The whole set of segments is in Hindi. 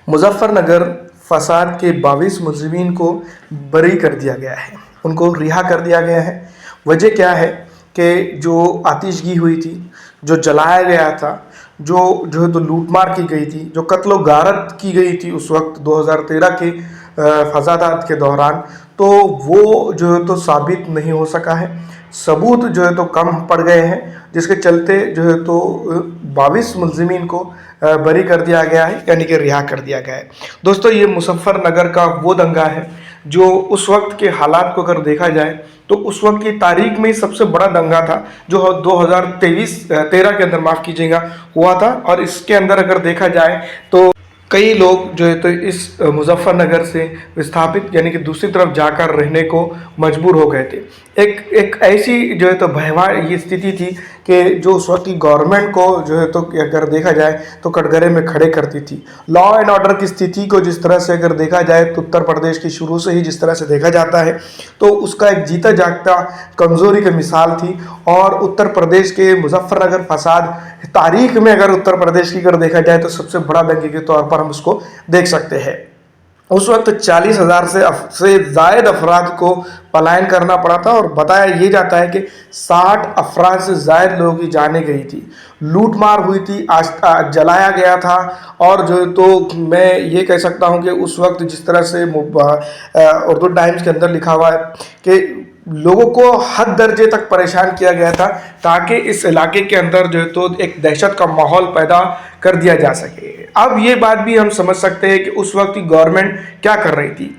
मुजफ्फरनगर फसाद के 22 मुलजिमीन को बरी कर दिया गया है, उनको रिहा कर दिया गया है। वजह क्या है कि जो आतिशगी हुई थी, जो जलाया गया था, जो है तो लूटमार की गई थी, जो कत्ल गारत की गई थी उस वक्त 2013 के फसादात के दौरान, तो वो जो है तो साबित नहीं हो सका है। सबूत जो है तो कम पड़ गए हैं, जिसके चलते जो है तो 22 मुलजिमीन को बरी कर दिया गया है, यानी कि रिहा कर दिया गया है। दोस्तों, ये मुजफ्फरनगर का वो दंगा है जो उस वक्त के हालात को अगर देखा जाए तो उस वक्त की तारीख में ही सबसे बड़ा दंगा था, जो 2013 के अंदर, माफ़ कीजिएगा, हुआ था। और इसके अंदर अगर देखा जाए तो कई लोग जो है तो इस मुजफ्फरनगर से विस्थापित यानी कि दूसरी तरफ जाकर रहने को मजबूर हो गए थे। एक ऐसी जो है तो भयावह ये स्थिति थी कि जो उस वक्त की गवर्नमेंट को जो है तो अगर देखा जाए तो कटघरे में खड़े करती थी। लॉ एंड ऑर्डर की स्थिति को जिस तरह से अगर देखा जाए तो उत्तर प्रदेश की शुरू से ही जिस तरह से देखा जाता है तो उसका एक जीता जागता कमज़ोरी की मिसाल थी। और उत्तर प्रदेश के मुजफ्फरनगर फसाद तारीख में अगर उत्तर प्रदेश की अगर देखा जाए तो सबसे बड़ा दंगे के तौर पर हम उसको देख सकते हैं। उस वक्त 40,000 से ज़ायद अफराद को पलायन करना पड़ा था और बताया ये जाता है कि 60 अफराद से ज़ायद लोगों की जानें गई थी, लूटमार हुई थी, जलाया गया था। और जो तो मैं ये कह सकता हूँ कि उस वक्त जिस तरह से उर्दू टाइम्स के अंदर लिखा हुआ है कि लोगों को हद दर्जे तक परेशान किया गया था ताकि इस इलाके के अंदर जो है तो एक दहशत का माहौल पैदा कर दिया जा सके। अब ये बात भी हम समझ सकते हैं कि उस वक्त की गवर्नमेंट क्या कर रही थी।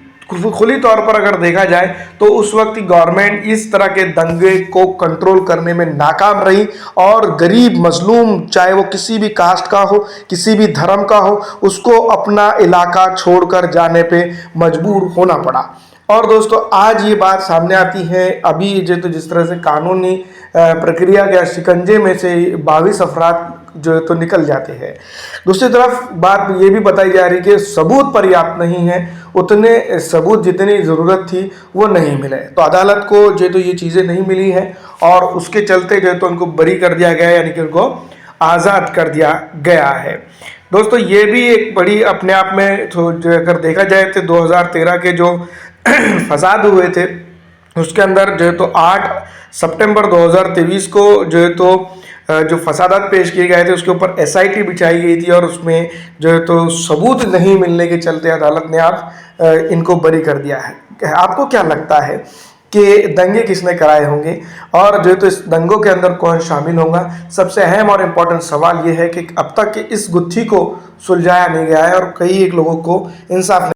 खुली तौर पर अगर देखा जाए तो उस वक्त की गवर्नमेंट इस तरह के दंगे को कंट्रोल करने में नाकाम रही और गरीब मजलूम, चाहे वो किसी भी कास्ट का हो, किसी भी धर्म का हो, उसको अपना इलाका छोड़कर जाने पे मजबूर होना पड़ा। और दोस्तों, आज ये बात सामने आती है अभी जो तो जिस तरह से कानूनी प्रक्रिया के शिकंजे में से 22 अफराद जो है तो निकल जाते हैं। दूसरी तरफ बात ये भी बताई जा रही कि सबूत पर्याप्त नहीं है, उतने सबूत जितनी ज़रूरत थी वो नहीं मिले। तो अदालत को जो तो ये चीज़ें नहीं मिली हैं और उसके चलते जो है तो उनको बरी कर दिया गया है, यानी कि उनको आज़ाद कर दिया गया है। दोस्तों, ये भी एक बड़ी अपने आप में तो जो अगर देखा जाए तो 2013 के जो फसाद हुए थे उसके अंदर जो है तो 8 सितंबर 2023 को जो है तो जो फसादात पेश किए गए थे उसके ऊपर SIT बिछाई गई थी और उसमें जो है तो सबूत नहीं मिलने के चलते अदालत ने आप इनको बरी कर दिया है। आपको क्या लगता है कि दंगे किसने कराए होंगे और जो है तो इस दंगों के अंदर कौन शामिल होगा? सबसे अहम और इम्पोर्टेंट सवाल ये है कि अब तक इस गुत्थी को सुलझाया नहीं गया है और कई एक लोगों को इंसाफ